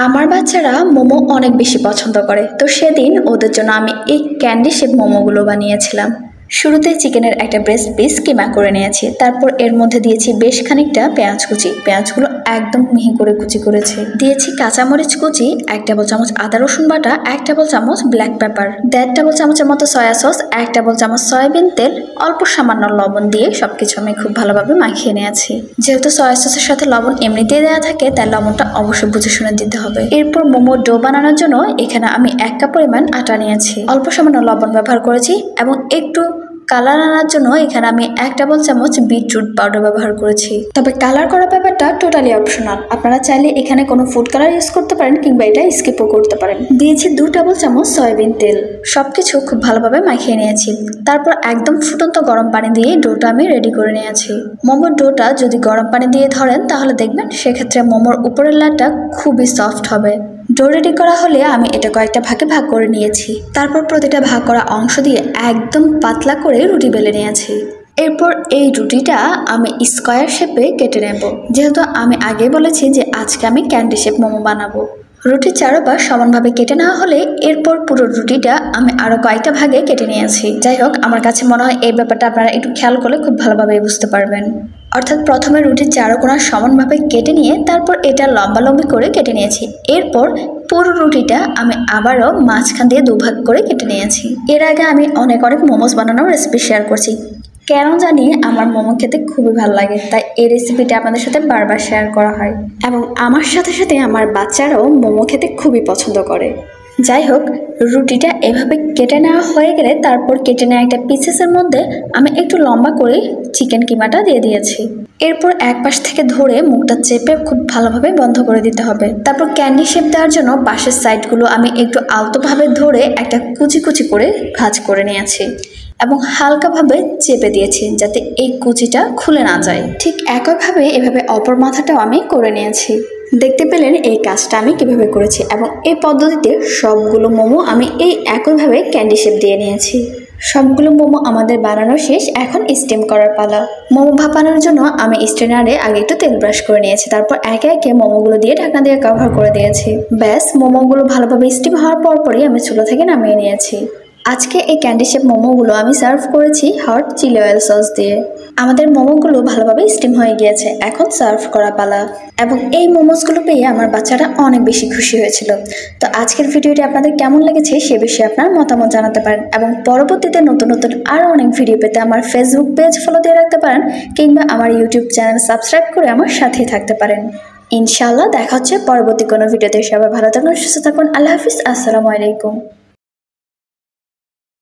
আমার বাচ্চারা মোমো অনেক বেশি পছন্দ করে, তো সেদিন ওদের জন্য আমি এই ক্যান্ডি শেপ মোমোগুলো বানিয়েছিলাম। শুরুতে চিকেনের একটা ব্রেস্ট পিস কিমা করে নিয়েছি, তারপর এর মধ্যে দিয়েছি বেশ খানিকটা পেঁয়াজ কুচি, পেঁয়াজগুলো একদম মিহি করে কুচি করেছি। দিয়েছি কাঁচামরিচ কুচি, 1 টেবিল চামচ আদা রসুন বাটা, 1 টেবিল চামচ ব্ল্যাক পেপার, 1.5 টেবিল চামচের মতো সয়া সস, 1 টেবিল চামচ সয়াবিন তেল, অল্প সামান্য লবণ দিয়ে সবকিছু আমি খুব ভালোভাবে মাখিয়ে নিয়েছি। যেহেতু সয়া সসের সাথে লবণ এমনিতেই দেওয়া থাকে, তাই লবণটা অবশ্যই বুঝে শুনে দিতে হবে। এরপর মোমো ডো বানানোর জন্য এখানে আমি 1 কাপ পরিমাণ আটা নিয়েছি, অল্প সামান্য লবণ ব্যবহার করেছি এবং একটু কালার আনার জন্য এখানে আমি 1 টেবিল চামচ বিটরুট পাউডার ব্যবহার করেছি। তবে কালার করা ব্যাপারটা টোটালি অপশনাল, আপনারা চাইলে এখানে কোনো ফুড কালার ইউজ করতে পারেন কিংবা এটা স্কিপও করতে পারেন। দিয়েছি 2 টেবিল চামচ সয়াবিন তেল, সবকিছু খুব ভালোভাবে মাখিয়ে নিয়েছি। তারপর একদম ফুটন্ত গরম পানি দিয়ে ডোটা আমি রেডি করে নিয়েছি। মোমোর ডোটা যদি গরম পানি দিয়ে ধরেন তাহলে দেখবেন সেক্ষেত্রে মোমোর উপরের লেয়ারটা খুবই সফট হবে। ডো রেডি করা হলে আমি এটা কয়েকটা ভাগে ভাগ করে নিয়েছি। তারপর প্রতিটা ভাগ করা অংশ দিয়ে একদম পাতলা করে রুটি বেলে নিয়েছি। এরপর এই রুটিটা আমি স্কোয়ার শেপে কেটে নেব। যেহেতু আমি আগে বলেছি যে আজকে আমি ক্যান্ডি শেপ মোমো বানাবো, রুটির চারপাশ সমানভাবে কেটে নেওয়া হলে এরপর পুরো রুটিটা আমি আরও কয়েকটা ভাগে কেটে নিয়েছি। যাই হোক, আমার কাছে মনে হয় এই ব্যাপারটা আপনারা একটু খেয়াল করলে খুব ভালোভাবে বুঝতে পারবেন। অর্থাৎ প্রথমে রুটির চারকোনা সমানভাবে কেটে নিয়ে তারপর এটা লম্বালম্বি করে কেটে নিয়েছি। এরপর পুরো রুটিটা আমি আবারও মাঝখান দিয়ে 2 ভাগ করে কেটে নিয়েছি। এর আগে আমি অনেক মোমোস বানানোর রেসিপি শেয়ার করছি, কেন জানি আমার মোমো খেতে খুবই ভালো লাগে, তাই এই রেসিপিটা আপনাদের সাথে বারবার শেয়ার করা হয় এবং আমার সাথে সাথে আমার বাচ্চারাও মোমো খেতে খুবই পছন্দ করে। যাই হোক, রুটিটা এভাবে কেটে নেওয়া হয়ে গেলে তারপর কেটে নেওয়া একটা পিসেসের মধ্যে আমি একটু লম্বা করে চিকেন কিমাটা দিয়ে দিয়েছি। এরপর এক পাশ থেকে ধরে মুখটা চেপে খুব ভালোভাবে বন্ধ করে দিতে হবে। তারপর ক্যান্ডি শেপ দেওয়ার জন্য পাশের সাইডগুলো আমি একটু আলতোভাবে ধরে একটা কুচি কুচি করে ভাঁজ করে নিয়েছি এবং হালকাভাবে চেপে দিয়েছি যাতে এই কুচিটা খুলে না যায়। ঠিক একইভাবে এভাবে অপর মাথাটাও আমি করে নিয়েছি। দেখতে পেলেন এই কাজটা আমি কিভাবে করেছি এবং এই পদ্ধতিতে সবগুলো মোমো আমি এই একইভাবে ক্যান্ডি শেপ দিয়ে নিয়েছি। সবগুলো মোমো আমাদের বানানো শেষ, এখন স্টিম করার পালা। মোমো ভাপানোর জন্য আমি স্ট্রেনারে আগে একটু তেল ব্রাশ করে নিয়েছি, তারপর একে একে মোমোগুলো দিয়ে ঢাকনা দিয়ে কভার করে দিয়েছি। ব্যাস, মোমোগুলো ভালোভাবে স্টিম হওয়ার পরই আমি চুলা থেকে নামিয়ে নিয়েছি। আজকে এই ক্যান্ডি শেপ মোমোগুলো আমি সার্ভ করেছি হট চিলি অয়েল সস দিয়ে। আমাদের মোমোগুলো ভালোভাবে স্টিম হয়ে গিয়েছে, এখন সার্ভ করা পালা। এবং এই মোমোসগুলো পেয়ে আমার বাচ্চারা অনেক বেশি খুশি হয়েছিল। তো আজকের ভিডিওটি আপনাদের কেমন লেগেছে সে বিষয়ে আপনার মতামত জানাতে পারেন এবং পরবর্তীতে নতুন নতুন আরও অনেক ভিডিও পেতে আমার ফেসবুক পেজ ফলো দিয়ে রাখতে পারেন কিংবা আমার ইউটিউব চ্যানেল সাবস্ক্রাইব করে আমার সাথেই থাকতে পারেন। ইনশাআল্লাহ দেখা হচ্ছে পরবর্তী কোনো ভিডিওতে। সবাই ভালো থাকুন, সুস্থ থাকুন। আল্লাহ হাফিজ, আসসালামু আলাইকুম।